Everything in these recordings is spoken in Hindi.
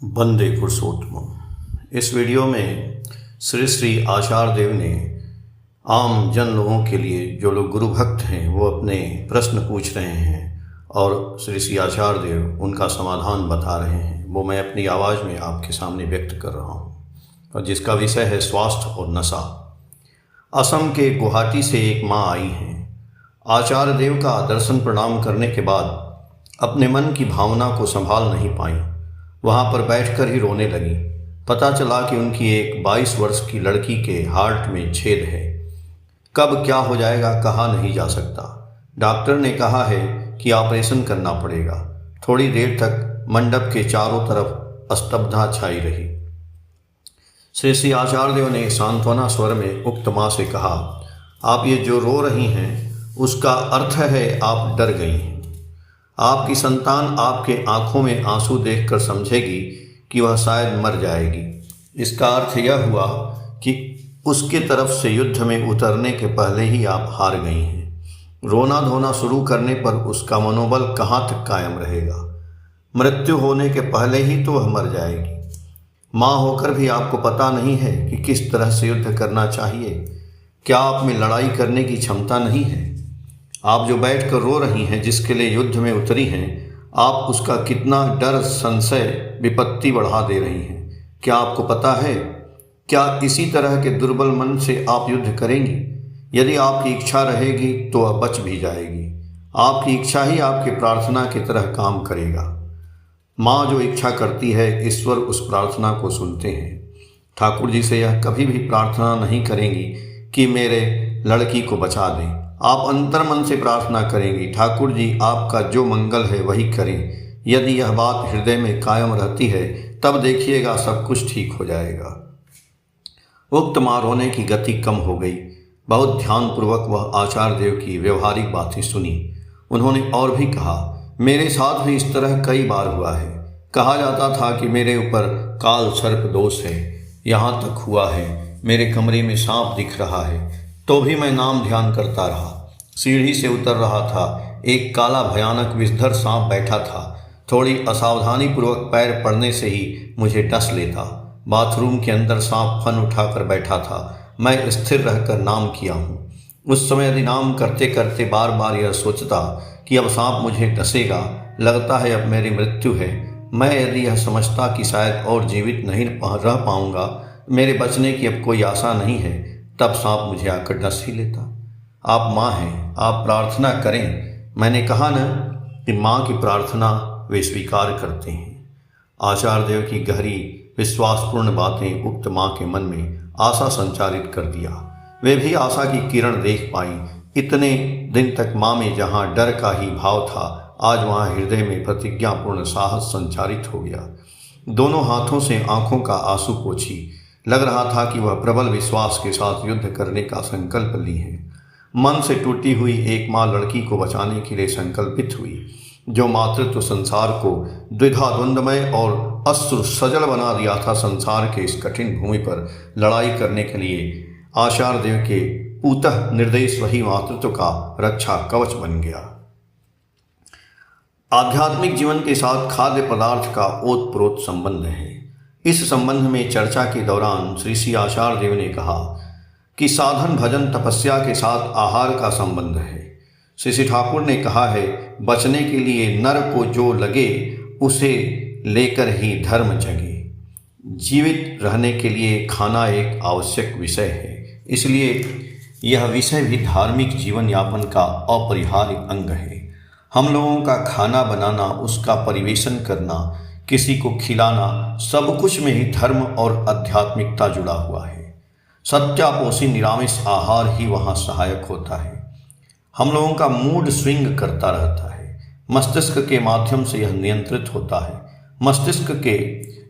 वंदे पुरुषोत्तम। इस वीडियो में श्री श्री आचार्य देव ने आम जन लोगों के लिए, जो लोग गुरु भक्त हैं, वो अपने प्रश्न पूछ रहे हैं और श्री श्री आचार्य देव उनका समाधान बता रहे हैं। वो मैं अपनी आवाज़ में आपके सामने व्यक्त कर रहा हूँ, और जिसका विषय है स्वास्थ्य और नशा। असम के गुवाहाटी से एक माँ आई हैं। आचार्य देव का दर्शन प्रणाम करने के बाद अपने मन की भावना को संभाल नहीं पाई, वहाँ पर बैठकर ही रोने लगी। पता चला कि उनकी एक 22 वर्ष की लड़की के हार्ट में छेद है। कब क्या हो जाएगा कहा नहीं जा सकता। डॉक्टर ने कहा है कि ऑपरेशन करना पड़ेगा। थोड़ी देर तक मंडप के चारों तरफ स्तब्धता छाई रही। श्री श्री आचार्य देव ने सांत्वना स्वर में उक्त माँ से कहा, आप ये जो रो रही हैं उसका अर्थ है आप डर गई हैं। आपकी संतान आपके आंखों में आंसू देखकर समझेगी कि वह शायद मर जाएगी। इसका अर्थ यह हुआ कि उसके तरफ से युद्ध में उतरने के पहले ही आप हार गई हैं। रोना धोना शुरू करने पर उसका मनोबल कहाँ तक कायम रहेगा। मृत्यु होने के पहले ही तो वह मर जाएगी। माँ होकर भी आपको पता नहीं है कि किस तरह से युद्ध करना चाहिए। क्या आप में लड़ाई करने की क्षमता नहीं है? आप जो बैठकर रो रही हैं, जिसके लिए युद्ध में उतरी हैं, आप उसका कितना डर, संशय, विपत्ति बढ़ा दे रही हैं। क्या आपको पता है? क्या इसी तरह के दुर्बल मन से आप युद्ध करेंगी? यदि आपकी इच्छा रहेगी तो वह बच भी जाएगी। आपकी इच्छा ही आपकी प्रार्थना की तरह काम करेगा। माँ जो इच्छा करती है, ईश्वर उस प्रार्थना को सुनते हैं। ठाकुर जी से यह कभी भी प्रार्थना नहीं करेंगी कि मेरे लड़की को बचा दें। आप अंतर मन से प्रार्थना करेंगी, ठाकुर जी आपका जो मंगल है वही करें। यदि यह बात हृदय में कायम रहती है, तब देखिएगा सब कुछ ठीक हो जाएगा। उक्त माँ रोने की गति कम हो गई। बहुत ध्यानपूर्वक वह आचार्य देव की व्यवहारिक बातें सुनी। उन्होंने और भी कहा, मेरे साथ भी इस तरह कई बार हुआ है। कहा जाता था कि मेरे ऊपर काल सर्प दोष है। यहाँ तक हुआ है मेरे कमरे में सांप दिख रहा है, तो भी मैं नाम ध्यान करता रहा। सीढ़ी से उतर रहा था, एक काला भयानक विषधर सांप बैठा था। थोड़ी असावधानी पूर्वक पैर पड़ने से ही मुझे डस लेता। बाथरूम के अंदर सांप फन उठाकर बैठा था। मैं स्थिर रहकर नाम किया हूँ। उस समय यदि नाम करते करते बार बार यह सोचता कि अब सांप मुझे डसेगा, लगता है अब मेरी मृत्यु है, मैं यदि यह समझता कि शायद और जीवित नहीं रह पाऊंगा, मेरे बचने की अब कोई आशा नहीं है, तब सांप मुझे आकर डस ही लेता। आप माँ हैं, आप प्रार्थना करें। मैंने कहा न कि माँ की प्रार्थना वे स्वीकार करते हैं। आचार्य देव की गहरी विश्वासपूर्ण बातें उक्त माँ के मन में आशा संचारित कर दिया। वे भी आशा की किरण देख पाई। इतने दिन तक माँ में जहाँ डर का ही भाव था, आज वहाँ हृदय में प्रतिज्ञापूर्ण साहस संचारित हो गया। दोनों हाथों से आंखों का आंसू पोंछी। लग रहा था कि वह प्रबल विश्वास के साथ युद्ध करने का संकल्प ली है। मन से टूटी हुई एक माँ लड़की को बचाने के लिए संकल्पित हुई, जो मातृत्व संसार को द्विधा द्वंद्वमय और अश्रु सजल बना दिया था। संसार के इस कठिन भूमि पर लड़ाई करने के लिए आचार्य देव के पूतः निर्देश वही मातृत्व का रक्षा कवच बन गया। आध्यात्मिक जीवन के साथ खाद्य पदार्थ का ओतप्रोत संबंध है। इस संबंध में चर्चा के दौरान श्री श्री आचार्य देव ने कहा कि साधन भजन तपस्या के साथ आहार का संबंध है। श्री श्री ठाकुर ने कहा है, बचने के लिए नर को जो लगे उसे लेकर ही धर्म जगे। जीवित रहने के लिए खाना एक आवश्यक विषय है, इसलिए यह विषय भी धार्मिक जीवन यापन का अपरिहार्य अंग है। हम लोगों का खाना बनाना, उसका परिवेशन करना, किसी को खिलाना, सब कुछ में ही धर्म और आध्यात्मिकता जुड़ा हुआ है। सत्यापोषी निरामिष आहार ही वहाँ सहायक होता है। हम लोगों का मूड स्विंग करता रहता है। मस्तिष्क के माध्यम से यह नियंत्रित होता है। मस्तिष्क के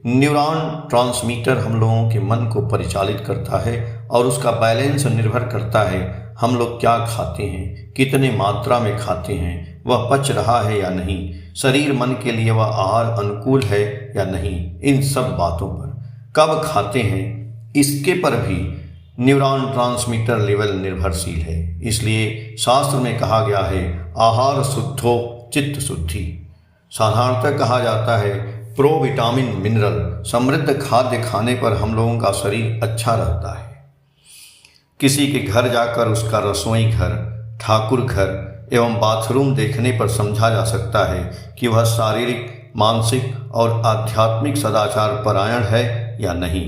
न्यूरॉन ट्रांसमीटर हम लोगों के मन को परिचालित करता है, और उसका बैलेंस निर्भर करता है हम लोग क्या खाते हैं, कितने मात्रा में खाते हैं, वह पच रहा है या नहीं, शरीर मन के लिए वह आहार अनुकूल है या नहीं। इन सब बातों पर, कब खाते हैं इसके पर भी न्यूरॉन ट्रांसमीटर लेवल निर्भरशील है। इसलिए शास्त्र में कहा गया है, आहार शुद्धो चित्त शुद्धि। साधारणतः कहा जाता है, प्रो विटामिन मिनरल समृद्ध खाद्य खाने पर हम लोगों का शरीर अच्छा रहता है। किसी के घर जाकर उसका रसोई घर, ठाकुर घर एवं बाथरूम देखने पर समझा जा सकता है कि वह शारीरिक, मानसिक और आध्यात्मिक सदाचार परायण है या नहीं।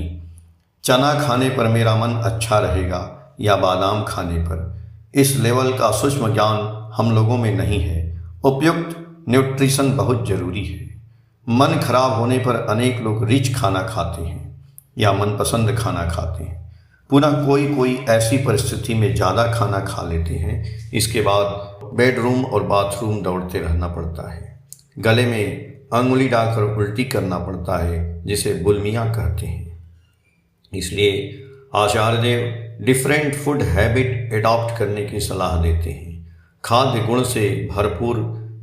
चना खाने पर मेरा मन अच्छा रहेगा या बादाम खाने पर, इस लेवल का सूक्ष्म ज्ञान हम लोगों में नहीं है। उपयुक्त न्यूट्रिशन बहुत जरूरी है। मन खराब होने पर अनेक लोग रिच खाना खाते हैं या मनपसंद खाना खाते हैं। पुनः कोई ऐसी परिस्थिति में ज़्यादा खाना खा लेते हैं, इसके बाद बेडरूम और बाथरूम दौड़ते रहना पड़ता है। गले में अंगुली डालकर उल्टी करना पड़ता है, जिसे बुलमियाँ कहते हैं। इसलिए आचार्य देव डिफरेंट फूड हैबिट एडॉप्ट करने की सलाह देते हैं। खाद्य गुण से भरपूर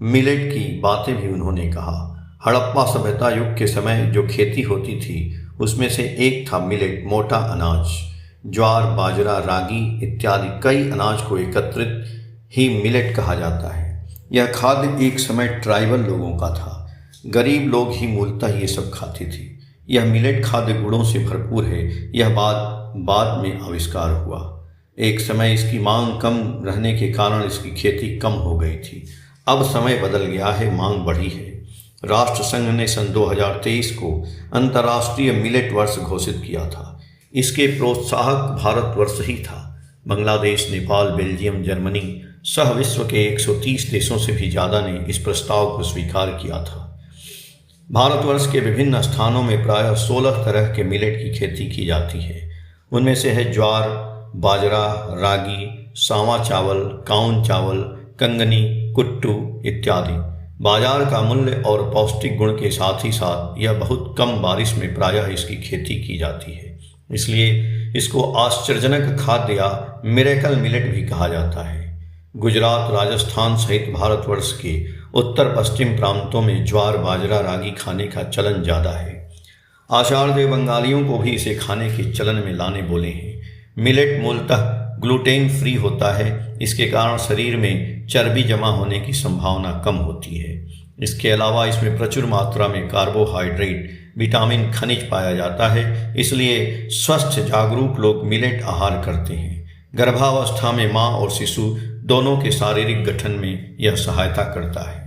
मिलेट की बातें भी उन्होंने कहा। हड़प्पा सभ्यता युग के समय जो खेती होती थी, उसमें से एक था मिलेट, मोटा अनाज। ज्वार, बाजरा, रागी इत्यादि कई अनाज को एकत्रित ही मिलेट कहा जाता है। यह खाद्य एक समय ट्राइबल लोगों का था। गरीब लोग ही मूलतः ये सब खाते थे। यह मिलेट खाद्य गुणों से भरपूर है। यह बात बाद में आविष्कार हुआ। एक समय इसकी मांग कम रहने के कारण इसकी खेती कम हो गई थी। अब समय बदल गया है, मांग बढ़ी है। राष्ट्र संघ ने सन 2023 को अंतर्राष्ट्रीय मिलेट वर्ष घोषित किया था। इसके प्रोत्साहक भारतवर्ष ही था। बांग्लादेश, नेपाल, बेल्जियम, जर्मनी सह विश्व के 130 देशों से भी ज़्यादा ने इस प्रस्ताव को स्वीकार किया था। भारतवर्ष के विभिन्न स्थानों में प्रायः 16 तरह के मिलेट की खेती की जाती है। उनमें से है ज्वार, बाजरा, रागी, सावा चावल, काउन चावल, कंगनी, कुट्टू इत्यादि। बाजार का मूल्य और पौष्टिक गुण के साथ ही साथ यह बहुत कम बारिश में प्रायः इसकी खेती की जाती है। इसलिए इसको आश्चर्यजनक खाद्य या मिरेकल मिलेट भी कहा जाता है। गुजरात, राजस्थान सहित भारतवर्ष के उत्तर पश्चिम प्रांतों में ज्वार, बाजरा, रागी खाने का चलन ज़्यादा है। आचार्य देव बंगालियों को भी इसे खाने के चलन में लाने बोले हैं। मिलेट मूलतः ग्लूटेन फ्री होता है। इसके कारण शरीर में चर्बी जमा होने की संभावना कम होती है। इसके अलावा इसमें प्रचुर मात्रा में कार्बोहाइड्रेट, विटामिन, खनिज पाया जाता है। इसलिए स्वस्थ जागरूक लोग मिलेट आहार करते हैं। गर्भावस्था में माँ और शिशु दोनों के शारीरिक गठन में यह सहायता करता है।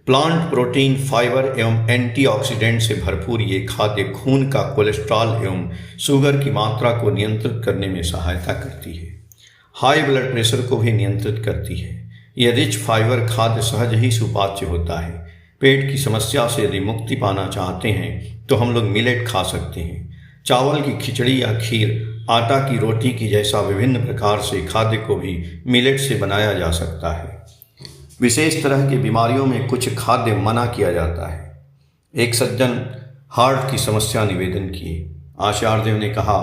प्लांट प्रोटीन, फाइबर एवं एंटीऑक्सीडेंट से भरपूर ये खाद्य खून का कोलेस्ट्रॉल एवं शुगर की मात्रा को नियंत्रित करने में सहायता करती है। हाई ब्लड प्रेशर को भी नियंत्रित करती है। यह रिच फाइबर खाद्य सहज ही सुपाच्य होता है। पेट की समस्या से यदि मुक्ति पाना चाहते हैं तो हम लोग मिलेट खा सकते हैं। चावल की खिचड़ी या खीर, आटा की रोटी की जैसा विभिन्न प्रकार से खाद्य को भी मिलेट से बनाया जा सकता है। विशेष तरह की बीमारियों में कुछ खाद्य मना किया जाता है। एक सज्जन हार्ट की समस्या निवेदन किए। आचार्य देव ने कहा,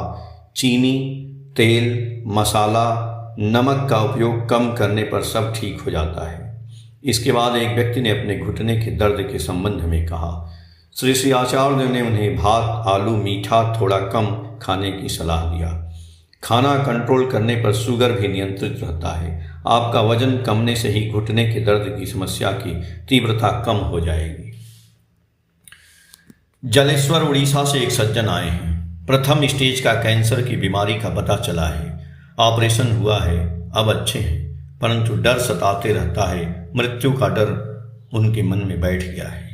चीनी, तेल, मसाला, नमक का उपयोग कम करने पर सब ठीक हो जाता है। इसके बाद एक व्यक्ति ने अपने घुटने के दर्द के संबंध में कहा। श्री आचार्य देव ने उन्हें भात, आलू, मीठा थोड़ा कम खाने की सलाह दिया। खाना कंट्रोल करने पर शुगर भी नियंत्रित रहता है। आपका वजन कमने से ही घुटने के दर्द की समस्या की तीव्रता कम हो जाएगी। जलेश्वर, उड़ीसा से एक सज्जन आए हैं। प्रथम स्टेज का कैंसर की बीमारी का पता चला है। ऑपरेशन हुआ है, अब अच्छे हैं, परंतु डर सताते रहता है। मृत्यु का डर उनके मन में बैठ गया है।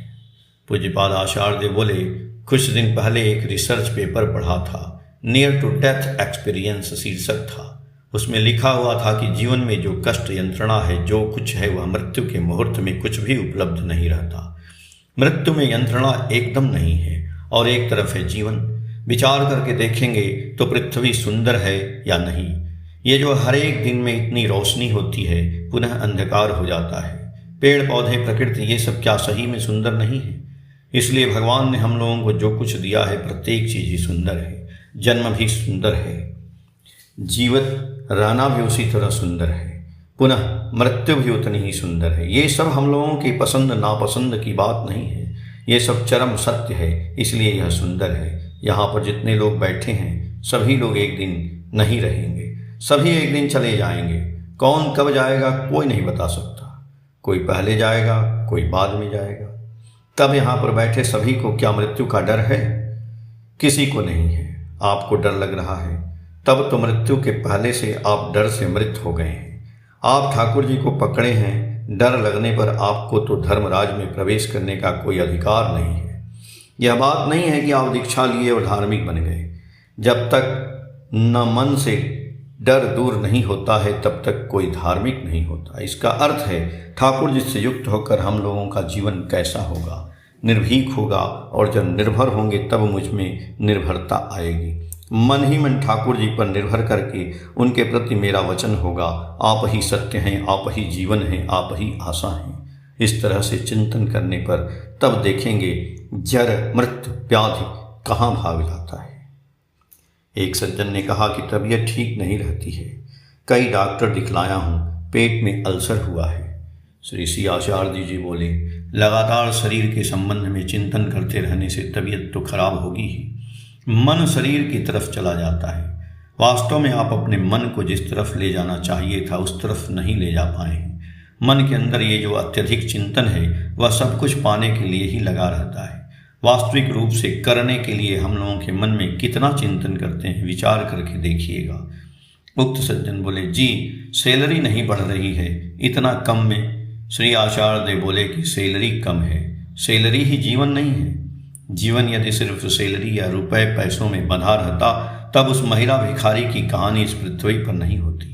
पूज्यपाद आचार्य देव बोले, कुछ दिन पहले एक रिसर्च पेपर पढ़ा था, नियर टू डेथ एक्सपीरियंस शीर्षक था। उसमें लिखा हुआ था कि जीवन में जो कष्ट, यंत्रणा है, जो कुछ है, वह मृत्यु के मुहूर्त में कुछ भी उपलब्ध नहीं रहता। मृत्यु में यंत्रणा एकदम नहीं है और एक तरफ है जीवन। विचार करके देखेंगे तो पृथ्वी सुंदर है या नहीं। ये जो हर एक दिन में इतनी रोशनी होती है, पुनः अंधकार हो जाता है। पेड़ पौधे, प्रकृति, ये सब क्या सही में सुंदर नहीं है? इसलिए भगवान ने हम लोगों को जो कुछ दिया है, प्रत्येक चीज़ ही सुंदर है। जन्म भी सुंदर है, जीवित रहना भी उसी तरह सुंदर है, पुनः मृत्यु भी उतनी ही सुंदर है। ये सब हम लोगों की पसंद नापसंद की बात नहीं है, ये सब चरम सत्य है, इसलिए यह सुंदर है। यहाँ पर जितने लोग बैठे हैं, सभी लोग एक दिन नहीं रहेंगे। सभी एक दिन चले जाएंगे। कौन कब जाएगा कोई नहीं बता सकता। कोई पहले जाएगा, कोई बाद में जाएगा। तब यहाँ पर बैठे सभी को क्या मृत्यु का डर है? किसी को नहीं है। आपको डर लग रहा है, तब तो मृत्यु के पहले से आप डर से मृत हो गए हैं। आप ठाकुर जी को पकड़े हैं। डर लगने पर आपको तो धर्मराज में प्रवेश करने का कोई अधिकार नहीं है। यह बात नहीं है कि आप दीक्षा लिए और धार्मिक बन गए। जब तक न मन से डर दूर नहीं होता है तब तक कोई धार्मिक नहीं होता। इसका अर्थ है ठाकुर जी से युक्त होकर हम लोगों का जीवन कैसा होगा? निर्भीक होगा, और जब निर्भर होंगे तब मुझ में निर्भरता आएगी। मन ही मन ठाकुर जी पर निर्भर करके उनके प्रति मेरा वचन होगा, आप ही सत्य हैं, आप ही जीवन हैं, आप ही आशा हैं। इस तरह से चिंतन करने पर तब देखेंगे जड़ मृत्यु व्याधि कहाँ भाग जाता है। एक सज्जन ने कहा कि तबीयत ठीक नहीं रहती है, कई डॉक्टर दिखलाया हूँ, पेट में अल्सर हुआ है। श्री श्री आचार्य जी बोले, लगातार शरीर के संबंध में चिंतन करते रहने से तबीयत तो खराब होगी ही। मन शरीर की तरफ चला जाता है। वास्तव में आप अपने मन को जिस तरफ ले जाना चाहिए था उस तरफ नहीं ले जा पाए हैं। मन के अंदर ये जो अत्यधिक चिंतन है वह सब कुछ पाने के लिए ही लगा रहता है। वास्तविक रूप से करने के लिए हम लोगों के मन में कितना चिंतन करते हैं, विचार करके देखिएगा। उक्त सज्जन बोले, जी सैलरी नहीं बढ़ रही है, इतना कम में। श्री आचार्य देव बोले कि सैलरी कम है, सैलरी ही जीवन नहीं है। जीवन यदि सिर्फ सैलरी या रुपए पैसों में बंधा रहता तब उस महिला भिखारी की कहानी इस पृथ्वी पर नहीं होती।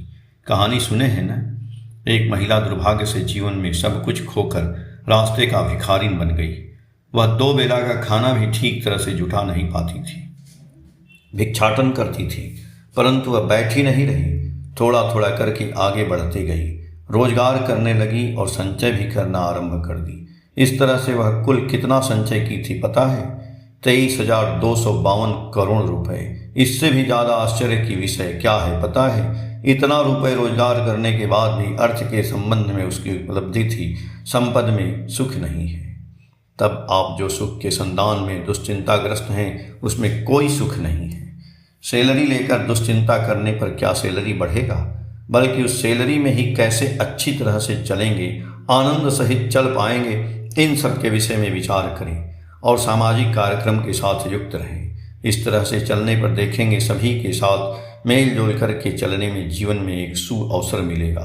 कहानी सुने हैं ना? एक महिला दुर्भाग्य से जीवन में सब कुछ खोकर रास्ते का भिखारिन बन गई। वह 2 बेला का खाना भी ठीक तरह से जुटा नहीं पाती थी। भिक्षाटन करती थी, परंतु वह बैठी नहीं रही, थोड़ा थोड़ा करके आगे बढ़ती गई। रोजगार करने लगी और संचय भी करना आरंभ कर दी। इस तरह से वह कुल कितना संचय की थी पता है? 23,252 करोड़ रुपए। इससे भी ज़्यादा आश्चर्य की विषय क्या है पता है? इतना रुपए रोजगार करने के बाद भी अर्थ के संबंध में उसकी उपलब्धि थी, संपद में सुख नहीं है। तब आप जो सुख के संधान में दुश्चिंताग्रस्त हैं उसमें कोई सुख नहीं है। सैलरी लेकर दुश्चिंता करने पर क्या सैलरी बढ़ेगा? बल्कि उस सैलरी में ही कैसे अच्छी तरह से चलेंगे, आनंद सहित चल पाएंगे, इन सब के विषय में विचार करें और सामाजिक कार्यक्रम के साथ युक्त रहें। इस तरह से चलने पर देखेंगे सभी के साथ मेल जोल करके चलने में जीवन में एक सुअवसर मिलेगा।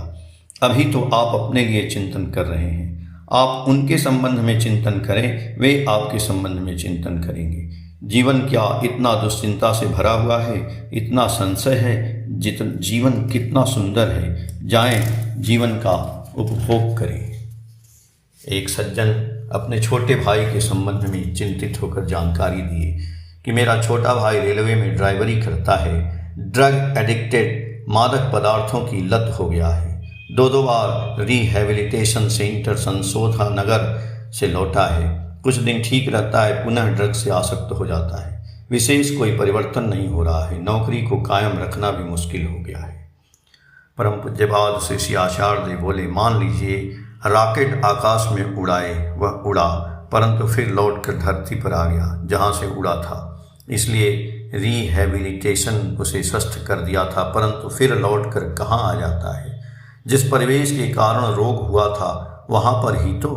अभी तो आप अपने लिए चिंतन कर रहे हैं, आप उनके संबंध में चिंतन करें, वे आपके संबंध में चिंतन करेंगे। जीवन क्या इतना दुश्चिंता से भरा हुआ है, इतना संशय है। जीवन कितना सुंदर है, जाएं जीवन का उपभोग करें। एक सज्जन अपने छोटे भाई के संबंध में चिंतित होकर जानकारी दिए कि मेरा छोटा भाई रेलवे में ड्राइवरी करता है, ड्रग एडिक्टेड, मादक पदार्थों की लत हो गया है। 2 बार रिहेबिलिटेशन सेंटर संशोधन नगर से लौटा है। कुछ दिन ठीक रहता है, पुनः ड्रग से आसक्त हो जाता है। विशेष कोई परिवर्तन नहीं हो रहा है। नौकरी को कायम रखना भी मुश्किल हो गया है। परम पूज्यपाद श्री श्री आचार्य देव बोले, मान लीजिए रॉकेट आकाश में उड़ाए, वह उड़ा परंतु फिर लौट कर धरती पर आ गया जहाँ से उड़ा था। इसलिए रिहेबिलिटेशन उसे स्वस्थ कर दिया था, परंतु फिर लौट कर कहाँ आ जाता है? जिस परिवेश के कारण रोग हुआ था वहाँ पर ही तो।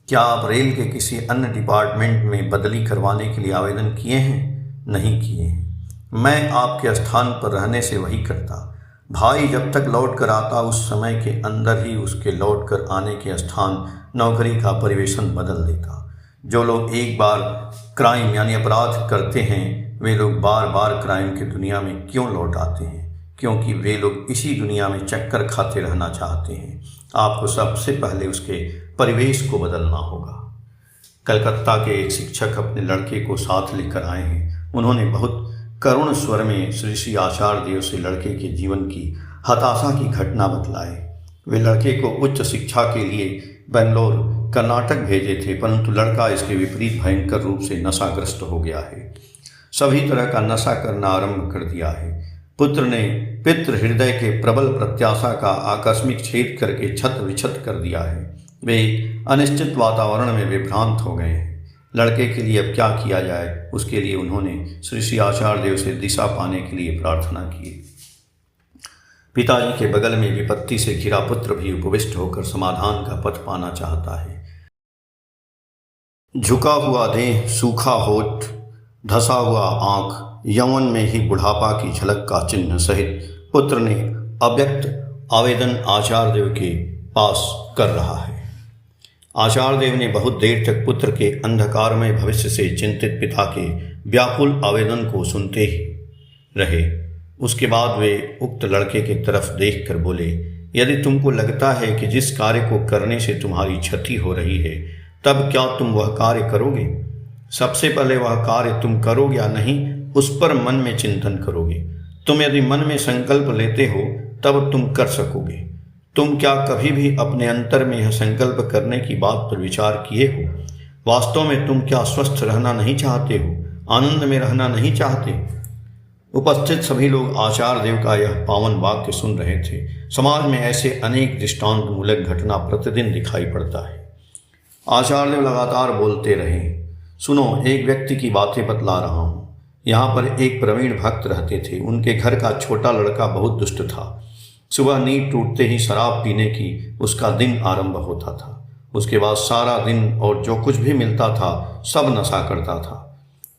क्या आप रेल के किसी अन्य डिपार्टमेंट में बदली करवाने के लिए आवेदन किए हैं? नहीं किए हैं। मैं आपके स्थान पर रहने से वही करता। भाई जब तक लौट कर आता उस समय के अंदर ही उसके लौट कर आने के स्थान, नौकरी का परिवेशन बदल देता। जो लोग एक बार क्राइम यानी अपराध करते हैं वे लोग बार बार क्राइम की दुनिया में क्यों लौट आते हैं? क्योंकि वे लोग इसी दुनिया में चक्कर खाते रहना चाहते हैं। आपको सबसे पहले उसके परिवेश को बदलना होगा। कलकत्ता के एक शिक्षक अपने लड़के को साथ लेकर आए हैं। उन्होंने बहुत करुण स्वर में श्री श्री आचार्य देव से लड़के के जीवन की हताशा की घटना बतलाए। वे लड़के को उच्च शिक्षा के लिए बेंगलोर कर्नाटक भेजे थे, परंतु लड़का इसके विपरीत भयंकर रूप से नशाग्रस्त हो गया है। सभी तरह का नशा करना आरंभ कर दिया है। पुत्र ने पितृ हृदय के प्रबल प्रत्याशा का आकस्मिक छेद करके छत विछत कर दिया है। वे अनिश्चित वातावरण में विभ्रांत हो गए हैं। लड़के के लिए अब क्या किया जाए, उसके लिए उन्होंने श्री श्री आचार्य देव से दिशा पाने के लिए प्रार्थना की। पिताजी के बगल में विपत्ति से घिरा पुत्र भी उपविष्ट होकर समाधान का पथ पाना चाहता है। झुका हुआ देह, सूखा होठ, धसा हुआ आंख, यौवन में ही बुढ़ापा की झलक का चिन्ह सहित पुत्र ने अव्यक्त आवेदन आचार्य देव के पास कर रहा है। आचार्य देव ने बहुत देर तक पुत्र के अंधकारमय भविष्य से चिंतित पिता के व्याकुल आवेदन को सुनते ही रहे। उसके बाद वे उक्त लड़के की तरफ देखकर बोले, यदि तुमको लगता है कि जिस कार्य को करने से तुम्हारी क्षति हो रही है, तब क्या तुम वह कार्य करोगे? सबसे पहले वह कार्य तुम करोगे या नहीं, उस पर मन में चिंतन करोगे। तुम यदि मन में संकल्प लेते हो तब तुम कर सकोगे। तुम क्या कभी भी अपने अंतर में यह संकल्प करने की बात पर विचार किए हो? वास्तव में तुम क्या स्वस्थ रहना नहीं चाहते हो, आनंद में रहना नहीं चाहते? उपस्थित सभी लोग आचार्य देव का यह पावन वाक्य सुन रहे थे। समाज में ऐसे अनेक दृष्टांत मूलक घटना प्रतिदिन दिखाई पड़ता है। आचार्य देव लगातार बोलते रहे, सुनो, एक व्यक्ति की बातें बतला रहा हूँ। यहाँ पर एक प्रवीण भक्त रहते थे। उनके घर का छोटा लड़का बहुत दुष्ट था। सुबह नींद टूटते ही शराब पीने की उसका दिन आरंभ होता था। उसके बाद सारा दिन और जो कुछ भी मिलता था सब नशा करता था,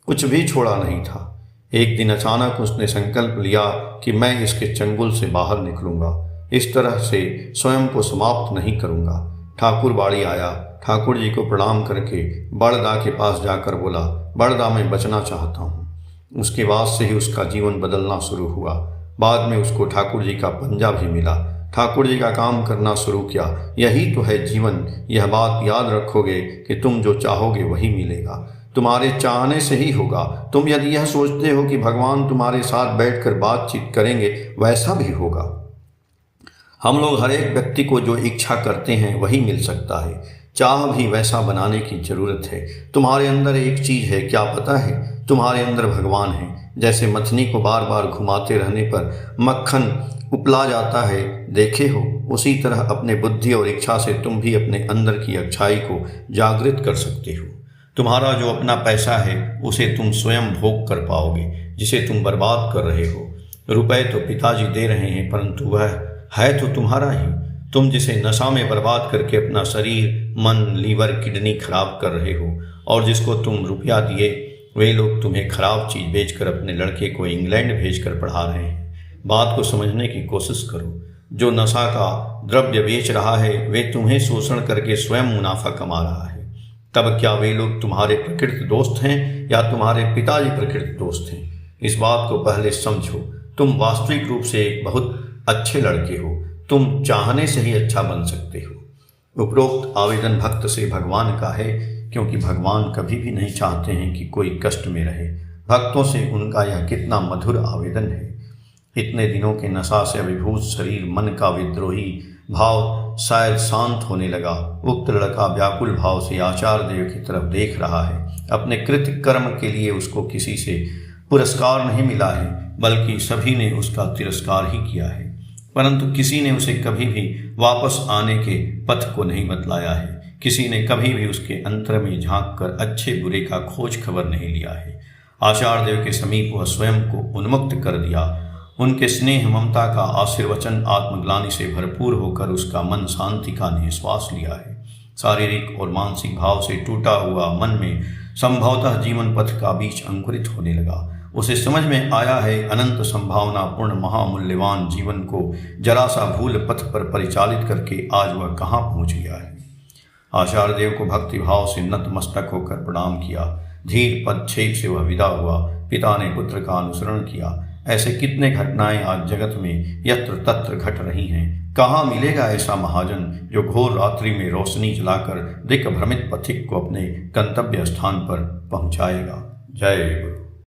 कुछ भी छोड़ा नहीं था। एक दिन अचानक उसने संकल्प लिया कि मैं इसके चंगुल से बाहर निकलूंगा, इस तरह से स्वयं को समाप्त नहीं करूंगा। ठाकुर बाड़ी आया, ठाकुर जी को प्रणाम करके बड़दा के पास जाकर बोला, बड़दा, मैं बचना चाहता हूँ। उसके बाद से ही उसका जीवन बदलना शुरू हुआ। बाद में उसको ठाकुर जी का पंजा भी मिला। ठाकुर जी का काम करना शुरू किया। यही तो है जीवन। यह बात याद रखोगे कि तुम जो चाहोगे वही मिलेगा, तुम्हारे चाहने से ही होगा। तुम यदि यह सोचते हो कि भगवान तुम्हारे साथ बैठकर बातचीत करेंगे, वैसा भी होगा। हम लोग हर एक व्यक्ति को जो इच्छा करते हैं वही मिल सकता है। चाह भी वैसा बनाने की जरूरत है। तुम्हारे अंदर एक चीज है, क्या पता है? तुम्हारे अंदर भगवान है। जैसे मथनी को बार बार घुमाते रहने पर मक्खन उपला जाता है, देखे हो? उसी तरह अपने बुद्धि और इच्छा से तुम भी अपने अंदर की अच्छाई को जागृत कर सकते हो। तुम्हारा जो अपना पैसा है उसे तुम स्वयं भोग कर पाओगे, जिसे तुम बर्बाद कर रहे हो। रुपए तो पिताजी दे रहे हैं, परंतु वह है तो तुम्हारा ही। तुम जिसे नशा में बर्बाद करके अपना शरीर, मन, लीवर, किडनी खराब कर रहे हो, और जिसको तुम रुपया दिए, वे लोग तुम्हें खराब चीज़ बेचकर अपने लड़के को इंग्लैंड भेजकर पढ़ा रहे हैं। बात को समझने की कोशिश करो। जो नशा का द्रव्य बेच रहा है वे तुम्हें शोषण करके स्वयं मुनाफा कमा रहा है। तब क्या वे लोग तुम्हारे प्रकृत दोस्त हैं या तुम्हारे पिताजी प्रकृत दोस्त हैं? इस बात को पहले समझो। तुम वास्तविक रूप से एक बहुत अच्छे लड़के हो। तुम चाहने से ही अच्छा बन सकते हो। उपरोक्त आवेदन भक्त से भगवान का है, क्योंकि भगवान कभी भी नहीं चाहते हैं कि कोई कष्ट में रहे। भक्तों से उनका यह कितना मधुर आवेदन है। इतने दिनों के नशा से अभिभूत शरीर, मन का विद्रोही भाव शायद शांत होने लगा। उक्त लड़का व्याकुल भाव से आचार्य देव की तरफ देख रहा है। अपने कृत कर्म के लिए उसको किसी से पुरस्कार नहीं मिला है, बल्कि सभी ने उसका तिरस्कार ही किया है। परंतु किसी ने उसे कभी भी वापस आने के पथ को नहीं बतलाया है। किसी ने कभी भी उसके अंतर में झांक कर अच्छे बुरे का खोज खबर नहीं लिया है। आचार्य देव के समीप वह स्वयं को उन्मुक्त कर दिया। उनके स्नेह ममता का आशीर्वचन आत्मग्लानि से भरपूर होकर उसका मन शांति का निश्वास लिया है। शारीरिक और मानसिक भाव से टूटा हुआ मन में संभवतः जीवन पथ का बीज अंकुरित होने लगा। उसे समझ में आया है अनंत संभावना पूर्ण महामूल्यवान जीवन को जरा सा भूल पथ पर परिचालित करके आज वह कहाँ पहुँच गया है। आचार्य देव को भक्ति भाव से नतमस्तक होकर प्रणाम किया। धीर पदक्षेप से वह विदा हुआ। पिता ने पुत्र का अनुसरण किया। ऐसे कितने घटनाएं आज जगत में यत्र तत्र घट रही हैं। कहाँ मिलेगा ऐसा महाजन जो घोर रात्रि में रोशनी जलाकर दिक्भ्रमित पथिक को अपने गंतव्य स्थान पर पहुंचाएगा। जय गुरु।